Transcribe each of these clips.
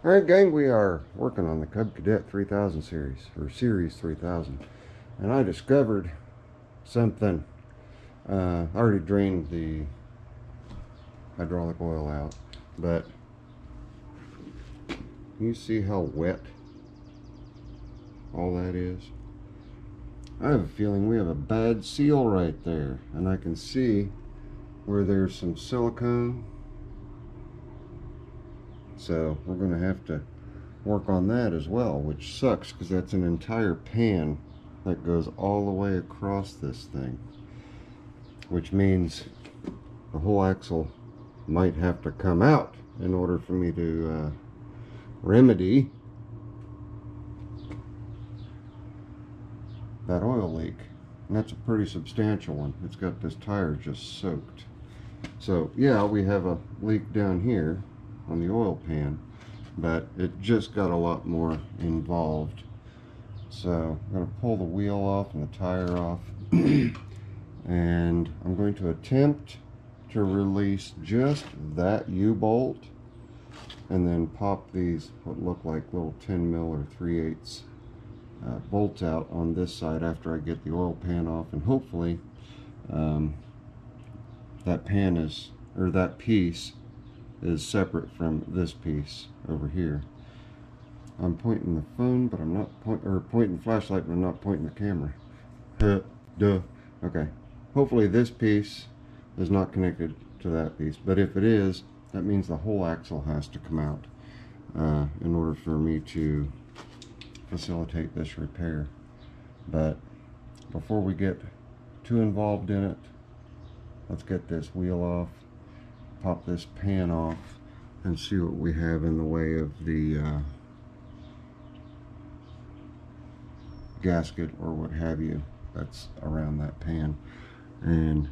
Alright gang, we are working on the Cadet 3000 series, or Series 3000, and I discovered something. I already drained the hydraulic oil out, but you see how wet all that is? I have a feeling we have a bad seal right there, and I can see where there's some silicone. So we're going to have to work on that as well, which sucks because that's an entire pan that goes all the way across this thing, which means the whole axle might have to come out in order for me to remedy that oil leak. And that's a pretty substantial one. It's got this tire just soaked. So yeah, we have a leak down here on the oil pan, but it just got a lot more involved. So I'm going to pull the wheel off and the tire off and I'm going to attempt to release just that U-bolt and then pop these what look like little 10 mil or 3/8 bolts out on this side after I get the oil pan off, and hopefully that pan is, or that piece is separate from this piece over here. I'm pointing the phone, but I'm not pointing the flashlight, but I'm not pointing the camera. Duh. Okay. Hopefully this piece is not connected to that piece, but if it is, that means the whole axle has to come out in order for me to facilitate this repair. But before we get too involved in it, let's get this wheel off, pop this pan off, and see what we have in the way of the gasket or what have you that's around that pan. And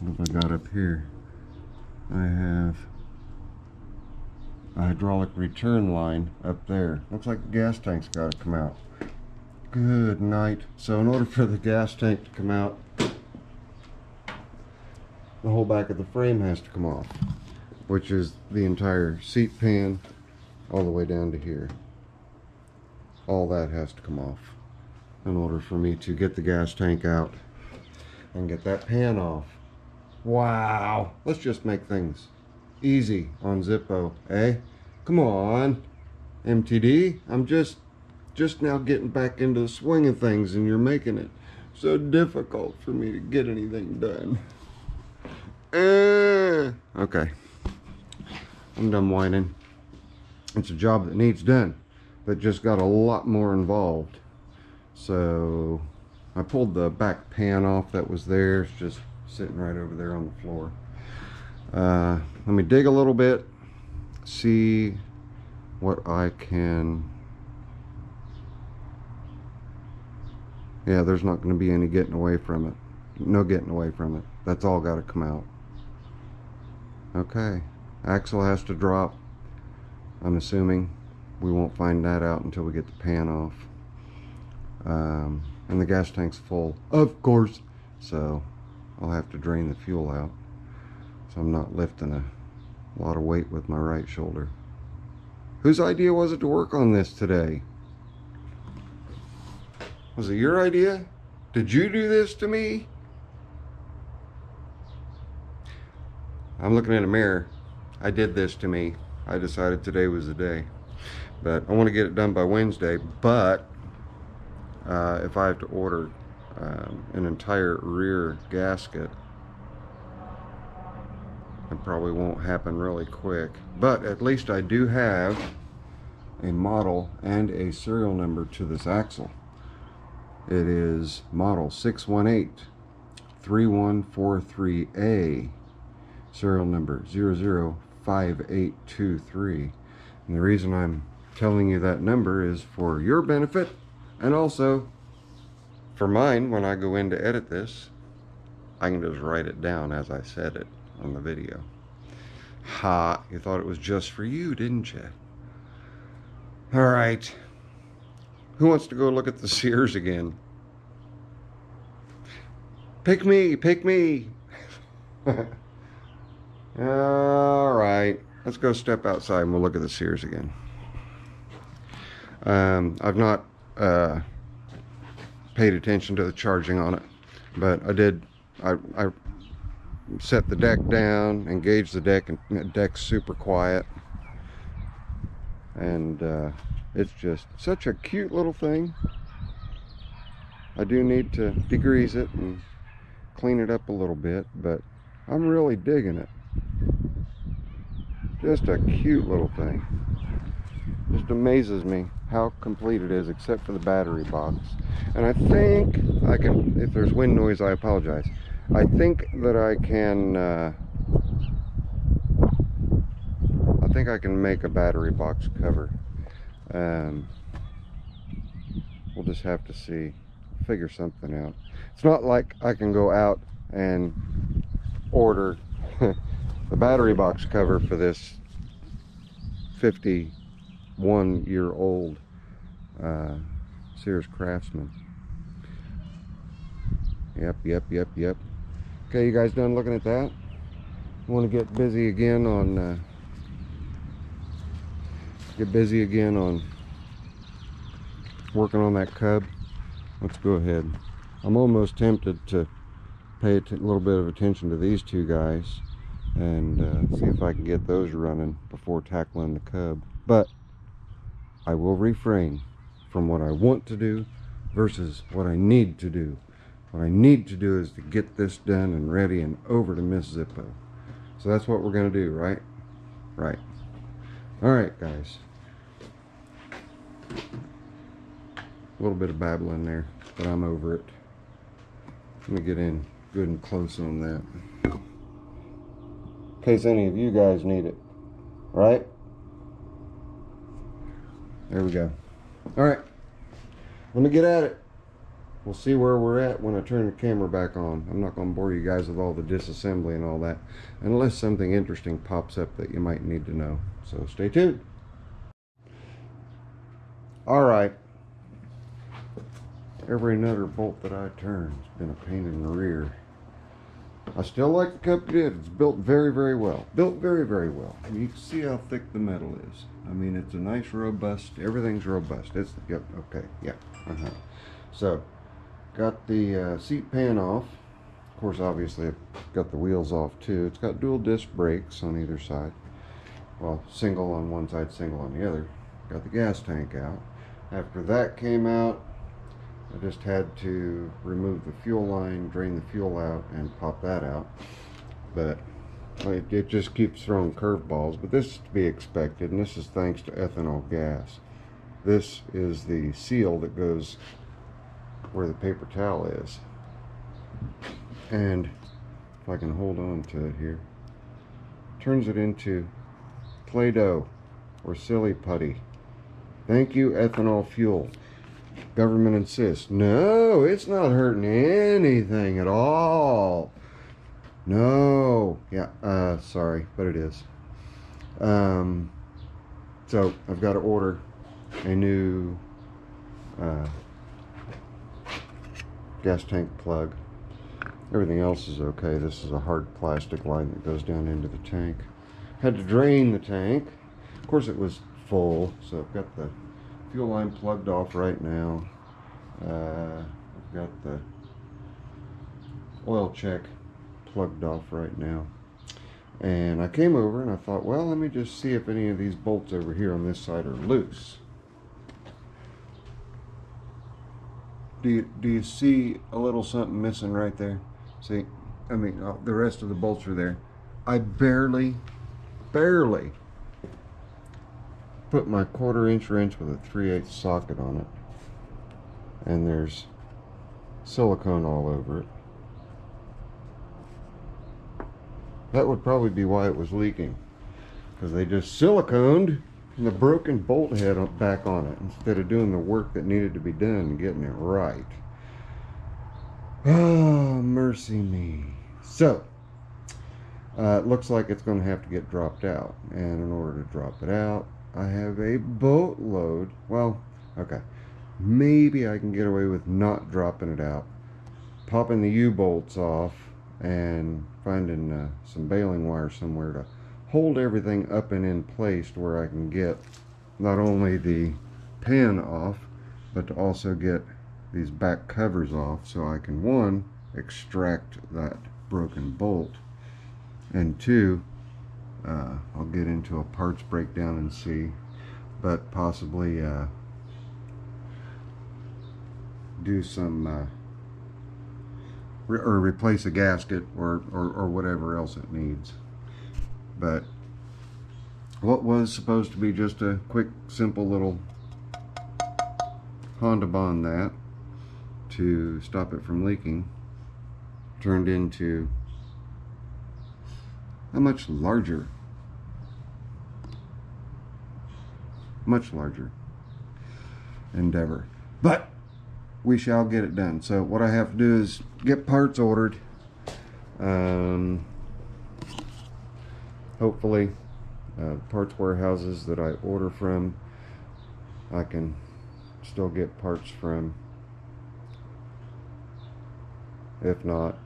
what have I got up here? I have a hydraulic return line up there. Looks like the gas tank's got to come out. Good night. So in order for the gas tank to come out, the whole back of the frame has to come off, which is the entire seat pan all the way down to here. All that has to come off in order for me to get the gas tank out and get that pan off. Wow, let's just make things easy on Zippo, eh? Come on, MTD. I'm just now getting back into the swing of things, and you're making it so difficult for me to get anything done. Okay, I'm done whining. It's a job that needs done, but just got a lot more involved. So I pulled the back pan off that was there. It's just sitting right over there on the floor. Let me dig a little bit, see what I can. Yeah, there's not going to be any getting away from it. No getting away from it. That's all got to come out. Okay, axle has to drop. I'm assuming we won't find that out until we get the pan off. And the gas tank's full, of course, so I'll have to drain the fuel out, so I'm not lifting a lot of weight with my right shoulder. Whose idea was it to work on this today? Was it your idea? Did you do this to me? I'm looking in a mirror. I did this to me. I decided today was the day. But I want to get it done by Wednesday, but if I have to order an entire rear gasket, it probably won't happen really quick. But at least I do have a model and a serial number to this axle. It is model 618-3143A, serial number 005823. And the reason I'm telling you that number is for your benefit, and also for mine. When I go in to edit this, I can just write it down as I said it on the video. Ha, you thought it was just for you, didn't you? Alright, who wants to go look at the Sears again? Pick me, pick me. Alright, let's go step outside and we'll look at the Sears again. I've not paid attention to the charging on it, but I did. I set the deck down, engaged the deck, and the deck's super quiet. And it's just such a cute little thing. I do need to degrease it and clean it up a little bit, but I'm really digging it. Just a cute little thing. Just amazes me how complete it is, except for the battery box. And I think I can, if there's wind noise, I apologize. I think that I can make a battery box cover. We'll just have to see, figure something out. It's not like I can go out and order the battery box cover for this 51-year-old Sears Craftsman. Yep. Okay, you guys done looking at that? Want to get busy again on working on that cub? Let's go ahead. I'm almost tempted to pay a little bit of attention to these two guys and see if I can get those running before tackling the cub. But I will refrain from what I want to do versus what I need to do. What I need to do is to get this done and ready and over to Miss Zippo. So that's what we're going to do, right? Right. All right, guys. A little bit of babbling there, but I'm over it. Let me get in good and close on that, in case any of you guys need it. Right? There we go. All right. Let me get at it. We'll see where we're at when I turn the camera back on. I'm not going to bore you guys with all the disassembly and all that, unless something interesting pops up that you might need to know. So stay tuned. All right. Every nutter bolt that I turn has been a pain in the rear. I still like the company. It's built very, very well. Built very, very well. I mean, you can see how thick the metal is. I mean, it's a nice, robust. Everything's robust. It's, yep, okay, yeah. So, got the seat pan off. Of course, obviously, I've got the wheels off too. It's got dual disc brakes on either side. Well, single on one side, single on the other. Got the gas tank out. After that came out, I just had to remove the fuel line, drain the fuel out, and pop that out. But it just keeps throwing curveballs. But this is to be expected, and this is thanks to ethanol gas. This is the seal that goes where the paper towel is. And if I can hold on to it here, turns it into Play-Doh or silly putty. Thank you, ethanol fuel. Government insists. No, it's not hurting anything at all. No. Yeah, sorry, but it is. So I've got to order a new gas tank plug. Everything else is okay. This is a hard plastic line that goes down into the tank. Had to drain the tank. Of course it was full, so I've got the fuel line plugged off right now. I've got the oil check plugged off right now. And I came over and I thought, well, let me just see if any of these bolts over here on this side are loose. Do you see a little something missing right there? See, I mean, the rest of the bolts are there. I barely put my 1/4 wrench with a 3/8 socket on it, and there's silicone all over it. That would probably be why it was leaking, because they just siliconed the broken bolt head back on it instead of doing the work that needed to be done and getting it right. Oh, mercy me. So it looks like it's going to have to get dropped out, and in order to drop it out, I have a boatload. Well, okay, maybe I can get away with not dropping it out, popping the U-bolts off and finding some baling wire somewhere to hold everything up and in place to where I can get not only the pan off, but to also get these back covers off, so I can, one, extract that broken bolt, and two, I'll get into a parts breakdown and see, but possibly do some or replace a gasket or whatever else it needs. But what was supposed to be just a quick, simple little Honda bond that to stop it from leaking turned into a much larger endeavor. But we shall get it done. So what I have to do is get parts ordered. Hopefully parts warehouses that I order from, I can still get parts from. If not,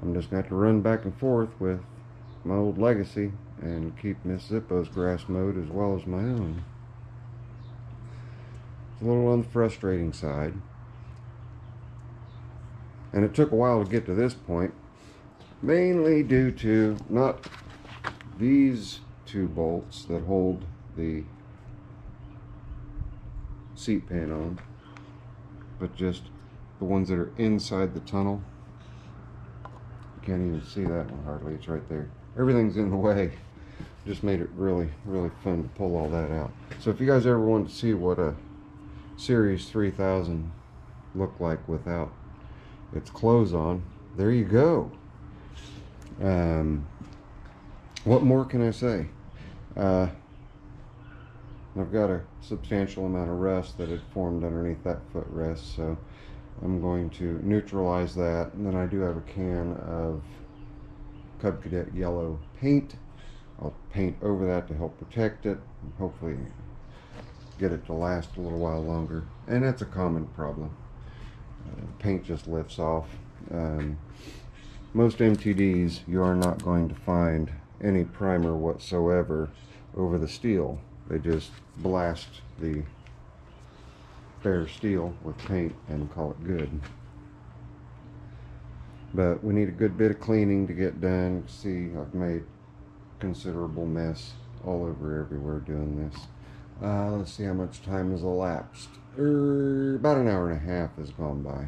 I'm just going to have to run back and forth with my old legacy and keep Miss Zippo's grass mowed as well as my own. It's a little on the frustrating side. And it took a while to get to this point, mainly due to not these two bolts that hold the seat pan on, but just the ones that are inside the tunnel. You can't even see that one hardly, it's right there. Everything's in the way. Just made it really fun to pull all that out. So if you guys ever want to see what a Series 3000 looked like without its clothes on, there you go. What more can I say? I've got a substantial amount of rust that had formed underneath that footrest, so I'm going to neutralize that. And then I do have a can of Cadet yellow paint. I'll paint over that to help protect it and hopefully get it to last a little while longer. And that's a common problem. Paint just lifts off. Most MTDs, you are not going to find any primer whatsoever over the steel. They just blast the bare steel with paint and call it good. But we need a good bit of cleaning to get done. See, I've made considerable mess all over everywhere doing this. Let's see how much time has elapsed. About an hour and a half has gone by.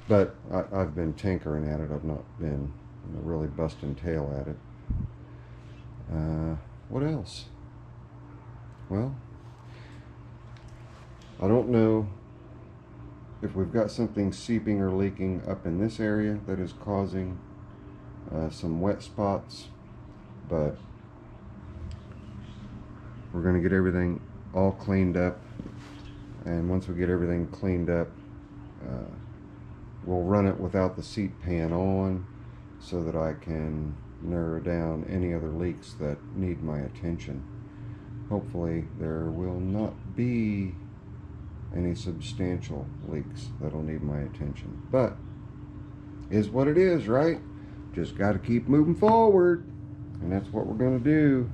But I've been tinkering at it. I've not been really busting tail at it. What else? Well, I don't know if we've got something seeping or leaking up in this area that is causing some wet spots, but we're going to get everything all cleaned up, and once we get everything cleaned up, we'll run it without the seat pan on so that I can narrow down any other leaks that need my attention. Hopefully there will not be any substantial leaks that'll need my attention, but is what it is, right? Just got to keep moving forward, and that's what we're going to do.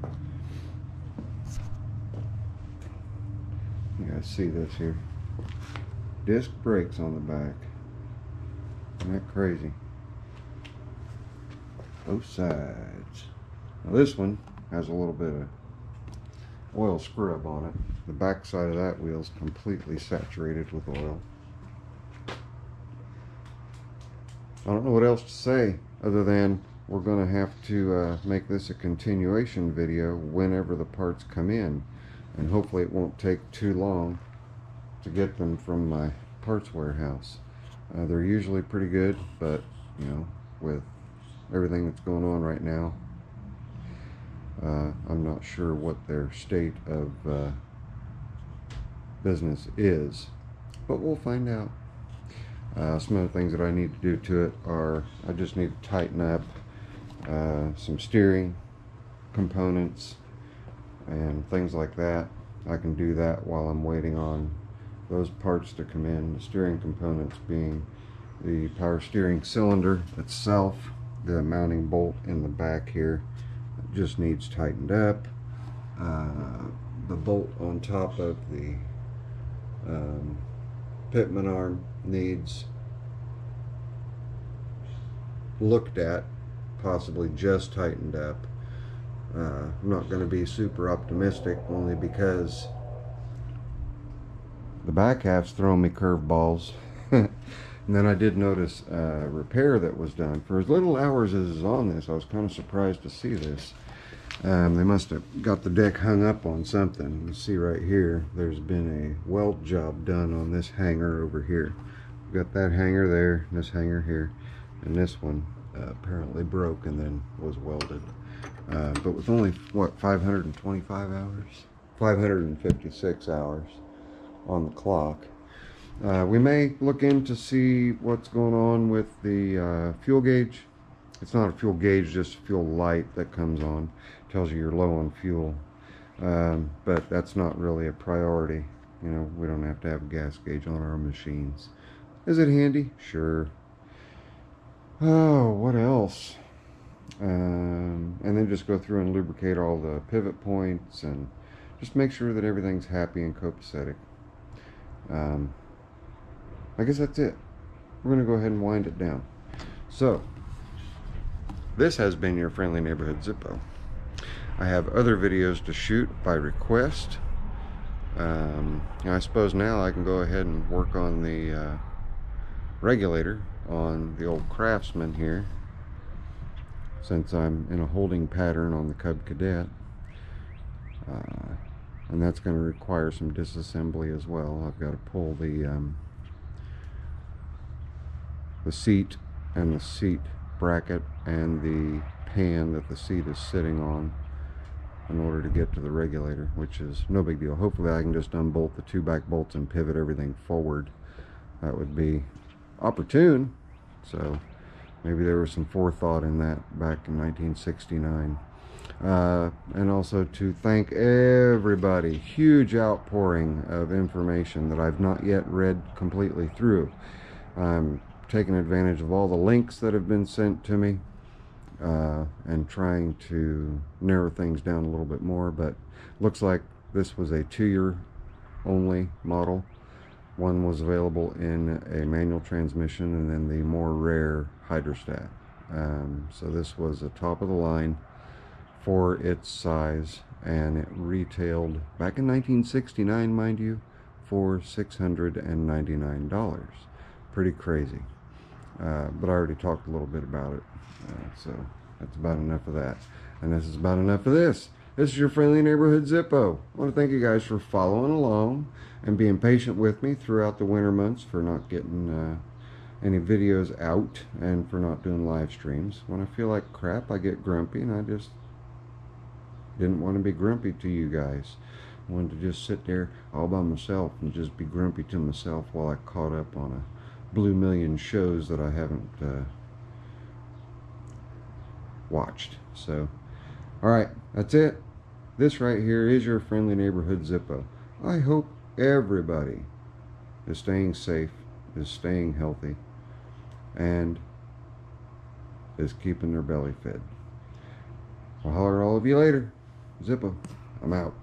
You guys see this here? Disc brakes on the back. Isn't that crazy? Both sides. Now this one has a little bit of oil scrub on it. The back side of that wheel is completely saturated with oil. I don't know what else to say other than we're going to have to make this a continuation video whenever the parts come in, and hopefully it won't take too long to get them from my parts warehouse. They're usually pretty good, but you know, with everything that's going on right now, I'm not sure what their state of business is, but we'll find out. Some of the things that I need to do to it are, I just need to tighten up some steering components and things like that. I can do that while I'm waiting on those parts to come in. The steering components being the power steering cylinder itself, the mounting bolt in the back here, It just needs tightened up. The bolt on top of the pitman arm needs looked at, possibly just tightened up. I'm not going to be super optimistic, only because the back half's throwing me curveballs. And then I did notice a repair that was done. For as little hours as is on this, I was kind of surprised to see this. They must have got the deck hung up on something. You see right here, there's been a weld job done on this hanger over here. We've got that hanger there, this hanger here, and this one apparently broke and then was welded. But with only, what, 525 hours? 556 hours on the clock. We may look in to see what's going on with the fuel gauge. It's not a fuel gauge, just a fuel light that comes on. Tells you you're low on fuel. But that's not really a priority. You know, we don't have to have a gas gauge on our machines. Is it handy? Sure. Oh, what else? And then just go through and lubricate all the pivot points and just make sure that everything's happy and copacetic. I guess that's it. We're going to go ahead and wind it down. So, this has been your friendly neighborhood Zippo. I have other videos to shoot by request. I suppose now I can go ahead and work on the regulator on the old Craftsman here, since I'm in a holding pattern on the Cub Cadet. And that's going to require some disassembly as well. I've got to pull the seat and the seat bracket and the pan that the seat is sitting on in order to get to the regulator, which is no big deal. Hopefully I can just unbolt the two back bolts and pivot everything forward. That would be opportune. So maybe there was some forethought in that back in 1969. And also to thank everybody. Huge outpouring of information that I've not yet read completely through. I'm taking advantage of all the links that have been sent to me and trying to narrow things down a little bit more, but looks like this was a 2-year only model. One was available in a manual transmission, and then the more rare hydrostat. So this was a top of the line for its size, and it retailed back in 1969, mind you, for $699. Pretty crazy. But I already talked a little bit about it, so that's about enough of that. And this is about enough of this. This is your friendly neighborhood Zippo. I want to thank you guys for following along and being patient with me throughout the winter months, for not getting any videos out and for not doing live streams. When I feel like crap, I get grumpy, and I just didn't want to be grumpy to you guys. I wanted to just sit there all by myself and just be grumpy to myself while I caught up on a blue million shows that I haven't watched. So, alright, that's it. This right here is your friendly neighborhood Zippo. I hope everybody is staying safe, is staying healthy, and is keeping their belly fed. I'll holler at all of you later. Zippo, I'm out.